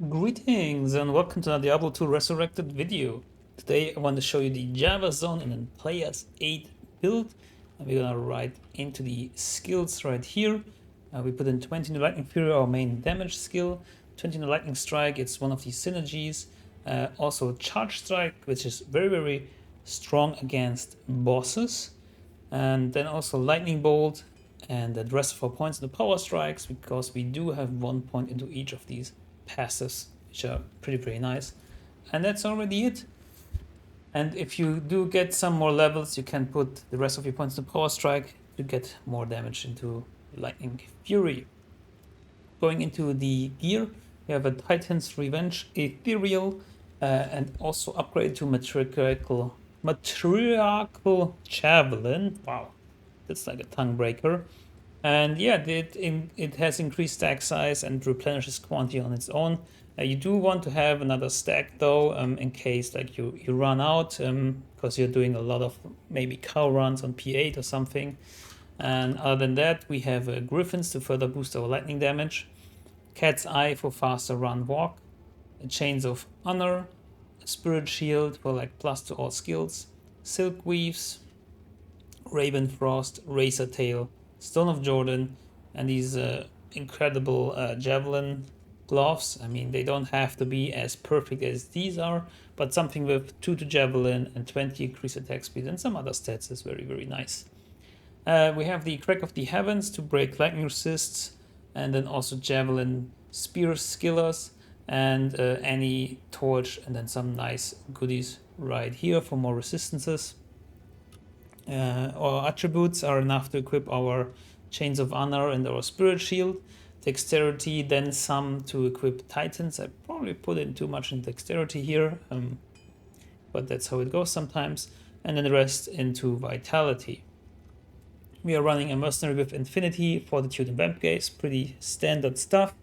Greetings and welcome to a Diablo 2 Resurrected video. Today I want to show you the Javazon in a Players 8 build. And we're gonna right into the skills right here. We put in 20 into Lightning Fury, our main damage skill. 20 into Lightning Strike, it's one of the synergies. Also Charge Strike, which is very strong against bosses. And then also Lightning Bolt and the rest of our points in the Power Strikes, because we do have 1 point into each of these passives, which are pretty nice. And that's already it. And if you do get some more levels, you can put the rest of your points to Power Strike to get more damage into Lightning Fury. Going into the gear, we have a Titan's Revenge Ethereal and also upgrade to Matriarchal Javelin. Wow, that's like a tongue breaker. And yeah, it has increased stack size and replenishes quantity on its own. You do want to have another stack though, in case like you run out, because you're doing a lot of maybe cow runs on P8 or something. And other than that, we have Griffins to further boost our lightning damage, Cat's Eye for faster run walk, Chains of Honor, Spirit Shield for like plus to all skills, Silk Weaves, Raven Frost, Razor Tail, Stone of Jordan, and these incredible javelin gloves. I mean, they don't have to be as perfect as these are, but something with 2 to javelin and 20 increased attack speed and some other stats is very nice. We have the Crack of the Heavens to break lightning resists, and then also javelin spear skillers and any torch, and then some nice goodies right here for more resistances. Our attributes are enough to equip our Chains of Honor and our Spirit Shield. Dexterity, then some to equip Titans. I probably put in too much in Dexterity here, but that's how it goes sometimes. And then the rest into Vitality. We are running a Mercenary with Infinity, Fortitude, and Vamp Gaze. Pretty standard stuff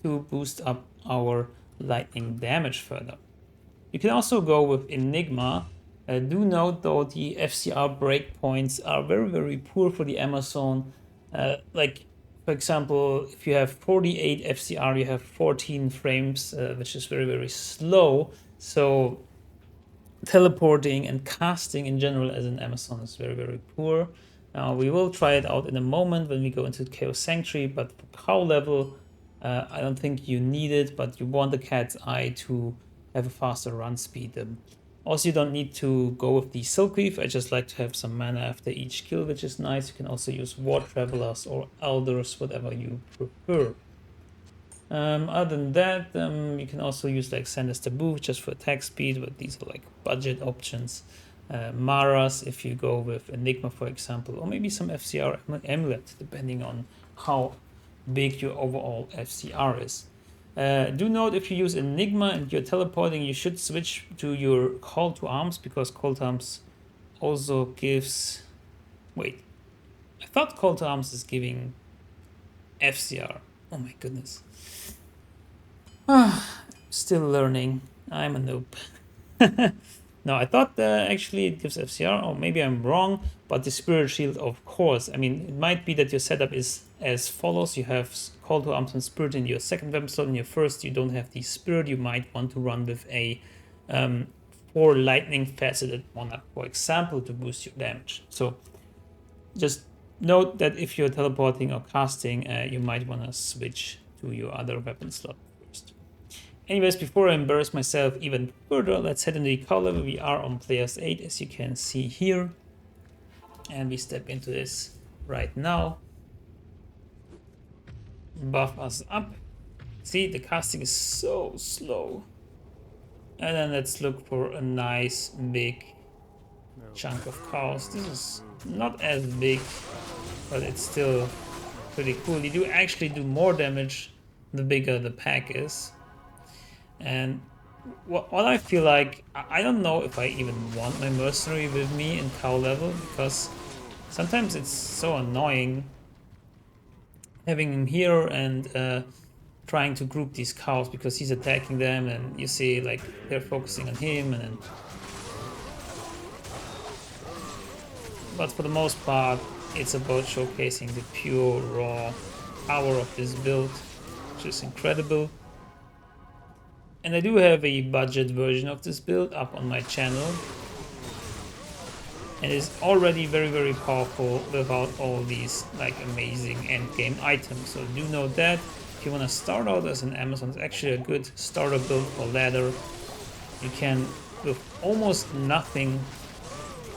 to boost up our lightning damage further. You can also go with Enigma. Do note though the FCR breakpoints are very poor for the Amazon. Like for example, if you have 48 FCR, you have 14 frames, which is very slow. So teleporting and casting in general as an Amazon is very poor. Now we will try it out in a moment when we go into Chaos Sanctuary, but for cow level, I don't think you need it, but you want the Cat's Eye to have a faster run speed. Also, you don't need to go with the Silk Weave. I just like to have some mana after each kill, which is nice. You can also use War Travelers or Elders, whatever you prefer. Other than that, you can also use like Sanders Taboo just for attack speed, but these are like budget options. Maras if you go with Enigma, for example, or maybe some FCR Amulet, depending on how big your overall FCR is. Do note if you use Enigma and you're teleporting, you should switch to your Call to Arms, because Call to Arms also gives... Wait, I thought Call to Arms is giving FCR. Oh my goodness. Still learning. I'm a noob. No, I thought actually it gives FCR, or maybe I'm wrong, but the Spirit Shield, of course. I mean, it might be that your setup is as follows. You have Call to Arms and Spirit in your second weapon slot. In your first, you don't have the Spirit. You might want to run with a 4 lightning faceted monarch, for example, to boost your damage. So just note that if you're teleporting or casting, you might want to switch to your other weapon slot first. Anyways, before I embarrass myself even further, let's head into the cow level. We are on Players 8, as you can see here. And we step into this right now. Buff us up. See, the casting is so slow. And then let's look for a nice big chunk of cows. This is not as big, but it's still pretty cool. You do actually do more damage the bigger the pack is. And what I feel like, I don't know if I even want my mercenary with me in cow level, because sometimes it's so annoying having him here and trying to group these cows, because he's attacking them and you see like they're focusing on him, and then... But for the most part, it's about showcasing the pure raw power of this build, which is incredible. And I do have a budget version of this build up on my channel. And it's already very, very powerful without all these like amazing endgame items. So do note that if you want to start out as an Amazon, it's actually a good starter build for ladder. You can, with almost nothing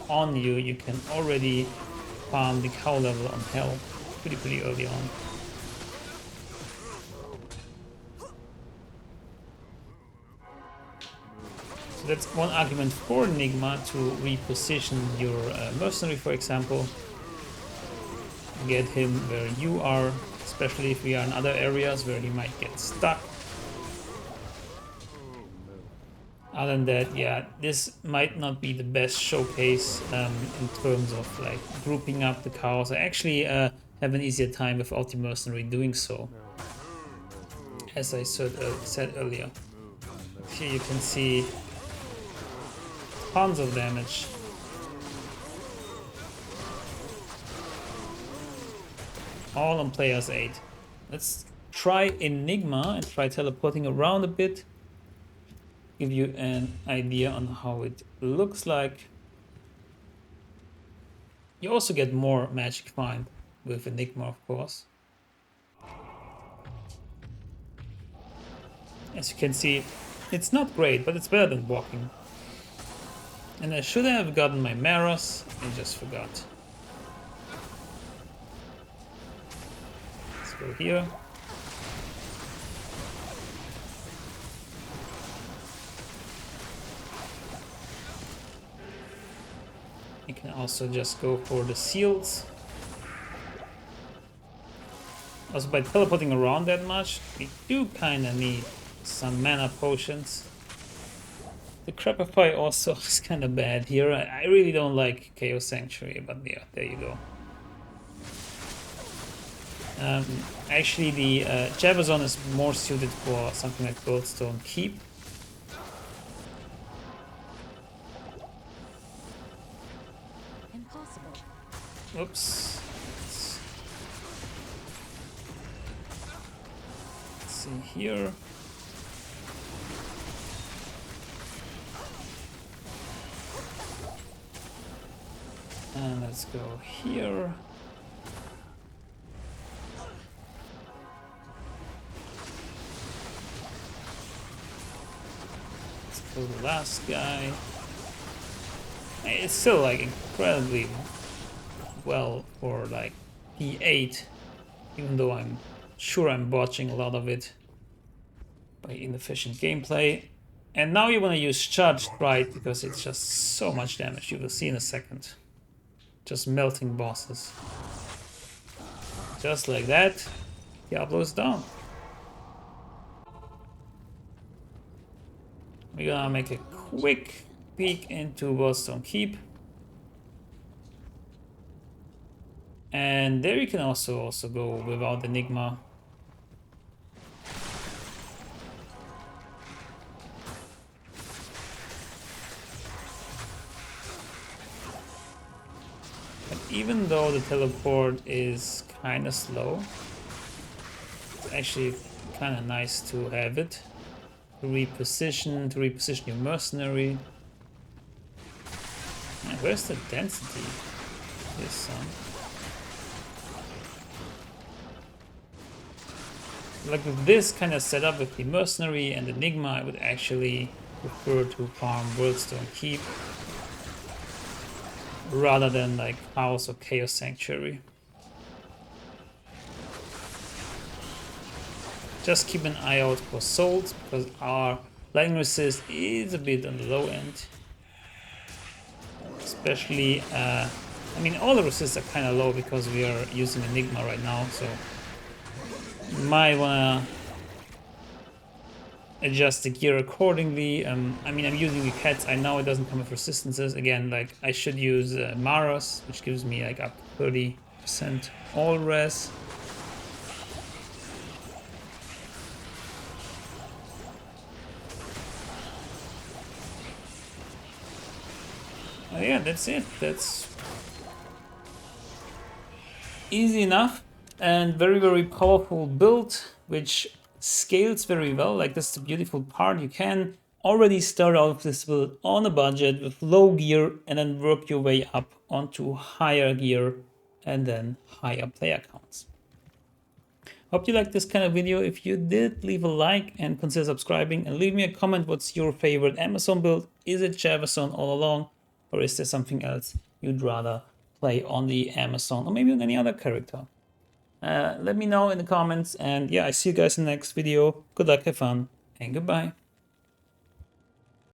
on you, you can already farm the cow level on hell pretty early on. So that's one argument for Enigma, to reposition your mercenary, for example. Get him where you are, especially if we are in other areas where he might get stuck. Other than that, yeah, this might not be the best showcase in terms of like grouping up the cows. I actually have an easier time without the mercenary doing so, as I said earlier. Here you can see tons of damage. All on players 8. Let's try Enigma and try teleporting around a bit. Give you an idea on how it looks like. You also get more magic find with Enigma, of course. As you can see, it's not great, but it's better than walking. And I should have gotten my Maros, I just forgot. Let's go here. You can also just go for the seals. Also, by teleporting around that much, we do kind of need some mana potions. The Crapify also is kind of bad here. I really don't like Chaos Sanctuary, but yeah, there you go. Actually, the Javazon is more suited for something like Goldstone Keep. Impossible. Oops. Let's see here. And let's go here. Let's kill the last guy. It's still like incredibly well for like P8, even though I'm sure I'm botching a lot of it by inefficient gameplay. And now you want to use Charged Right because it's just so much damage. You will see in a second. Just melting bosses. Just like that, Diablo is down. We're gonna make a quick peek into Goldstone Keep. And there you can also go without Enigma. But even though the teleport is kind of slow, it's actually kind of nice to have it. To reposition your mercenary. Man, where's the density? This one. Like with this kind of setup with the mercenary and Enigma, I would actually prefer to farm Worldstone Keep rather than like House or Chaos Sanctuary. Just keep an eye out for souls because our lightning resist is a bit on the low end. Especially, I mean, all the resists are kind of low because we are using Enigma right now, so you might wanna adjust the gear accordingly. I mean, I'm using the cats. I know it doesn't come with resistances. Again, like I should use Maros, which gives me like up to 30% all res. Yeah, that's it. That's easy enough and very, very powerful build, which scales very well. Like, this is the beautiful part. You can already start out this build on a budget with low gear and then work your way up onto higher gear and then higher player counts. Hope you liked this kind of video. If you did, leave a like and consider subscribing, and leave me a comment. What's your favorite Amazon build? Is it Javazon all along, or is there something else you'd rather play on the Amazon or maybe on any other character? Let me know in the comments, and yeah, I see you guys in the next video. Good luck, have fun, and goodbye.